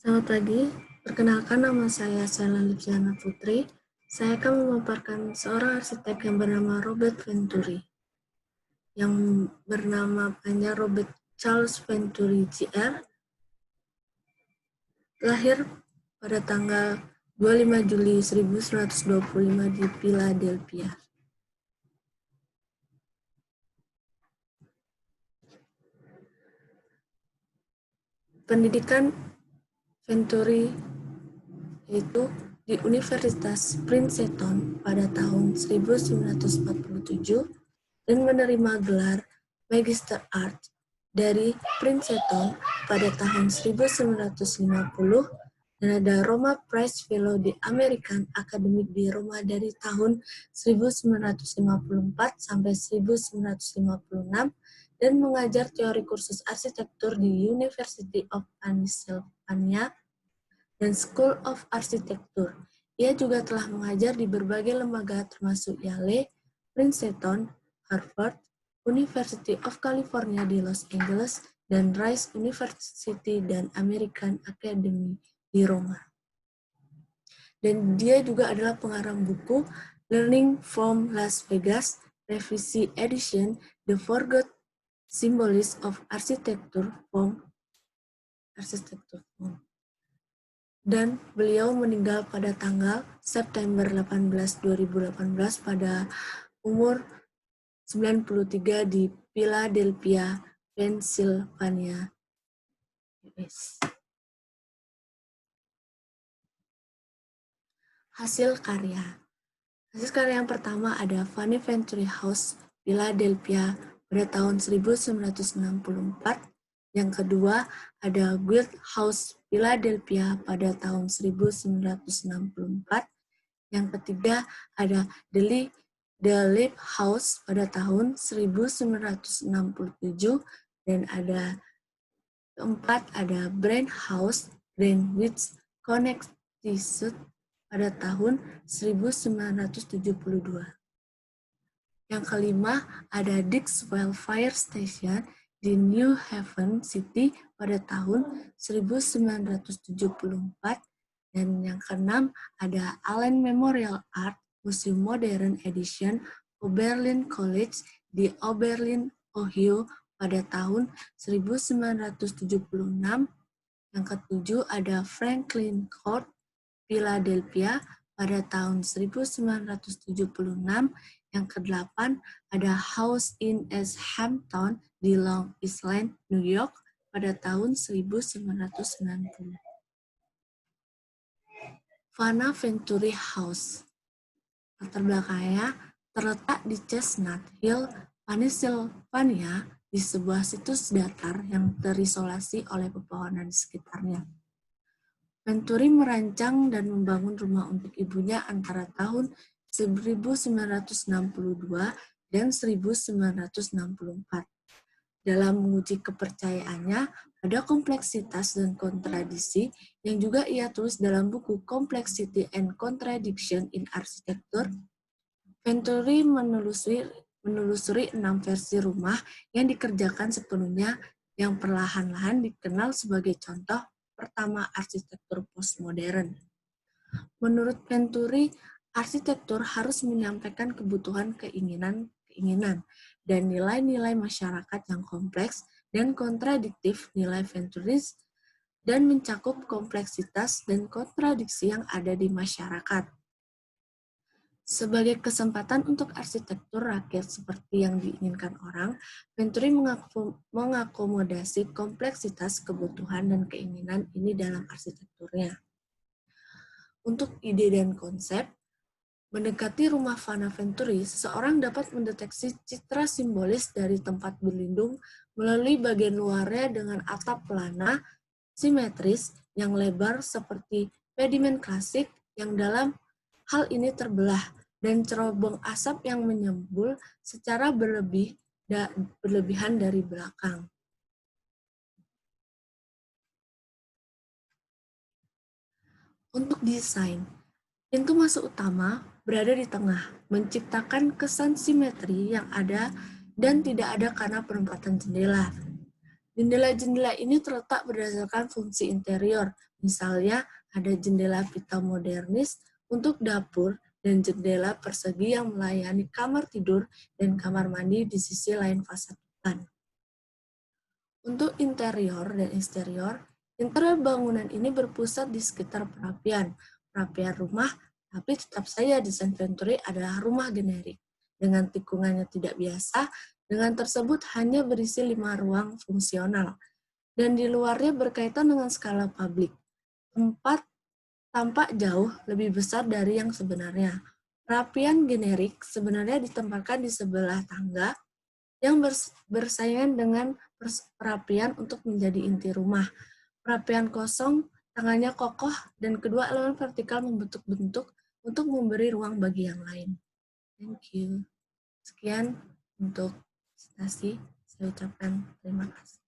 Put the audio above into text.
Selamat pagi, perkenalkan nama saya Sela Lipsiana Putri. Saya akan memaparkan seorang arsitek yang bernama Robert Venturi, yang bernama panjang Robert Charles Venturi Jr. Lahir pada tanggal 25 Juli 1925 di Philadelphia. Pendidikan Venturi yaitu di Universitas Princeton pada tahun 1947 dan menerima gelar Magister Art dari Princeton pada tahun 1950 dan ada Roma Prize Fellow di American Academy di Roma dari tahun 1954 sampai 1956 dan mengajar teori kursus arsitektur di University of Pennsylvania dan School of Architecture. Ia juga telah mengajar di berbagai lembaga termasuk Yale, Princeton, Harvard, University of California di Los Angeles, dan Rice University dan American Academy di Roma. Dan dia juga adalah pengarang buku Learning from Las Vegas, revisi edition The Forgotten Symbols of Architecture from dan beliau meninggal pada tanggal September 18, 2018 pada umur 93 di Philadelphia, Pennsylvania, US. Hasil karya. Hasil karya yang pertama ada Fanny Venturi House, Philadelphia pada tahun 1964. Yang kedua ada Guild House, Philadelphia pada tahun 1964. Yang ketiga ada The Leap House pada tahun 1967. Dan ada keempat ada Brand House, Greenwich, Connecticut pada tahun 1972. Yang kelima ada Dixwell Fire Station di New Haven City pada tahun 1974. Dan yang keenam ada Allen Memorial Art Museum Modern Edition Oberlin College di Oberlin, Ohio pada tahun 1976. Yang ketujuh ada Franklin Court, Philadelphia pada tahun 1976. Yang kedelapan ada House in East Hampton di Long Island, New York pada tahun 1990. Fanny Venturi House. Latar belakangnya terletak di Chestnut Hill, Pennsylvania, di sebuah situs datar yang terisolasi oleh pepohonan di sekitarnya. Venturi merancang dan membangun rumah untuk ibunya antara tahun 1962 dan 1964. Dalam menguji kepercayaannya pada kompleksitas dan kontradiksi yang juga ia tulis dalam buku Complexity and Contradiction in Architecture, Venturi menelusuri 6 versi rumah yang dikerjakan sepenuhnya yang perlahan-lahan dikenal sebagai contoh pertama arsitektur postmodern. Menurut Venturi, arsitektur harus menyampaikan kebutuhan keinginan dan nilai-nilai masyarakat yang kompleks dan kontradiktif nilai Venturis dan mencakup kompleksitas dan kontradiksi yang ada di masyarakat. Sebagai kesempatan untuk arsitektur rakyat seperti yang diinginkan orang, Venturi mengakomodasi kompleksitas kebutuhan dan keinginan ini dalam arsitekturnya. Untuk ide dan konsep, mendekati rumah Fanny Venturi, seseorang dapat mendeteksi citra simbolis dari tempat berlindung melalui bagian luarnya dengan atap pelana, simetris, yang lebar seperti pediment klasik yang dalam hal ini terbelah, dan cerobong asap yang menyembul secara berlebihan dari belakang. Untuk desain, pintu masuk utama berada di tengah, menciptakan kesan simetri yang ada dan tidak ada karena penempatan jendela. Jendela-jendela ini terletak berdasarkan fungsi interior. Misalnya, ada jendela pita modernis untuk dapur dan jendela persegi yang melayani kamar tidur dan kamar mandi di sisi lain fasad depan. Untuk interior dan eksterior, interior bangunan ini berpusat di sekitar perapian rumah, tapi tetap saja desain Venturi adalah rumah generik. Dengan tikungannya tidak biasa, dengan tersebut hanya berisi 5 ruang fungsional, dan di luarnya berkaitan dengan skala publik. Tempat tampak jauh lebih besar dari yang sebenarnya. Perapian generik sebenarnya ditempatkan di sebelah tangga yang bersaingan dengan perapian untuk menjadi inti rumah. Perapian kosong, tangannya kokoh, dan kedua elemen vertikal membentuk bentuk untuk memberi ruang bagi yang lain. Thank you. Sekian untuk presentasi. Saya ucapkan terima kasih.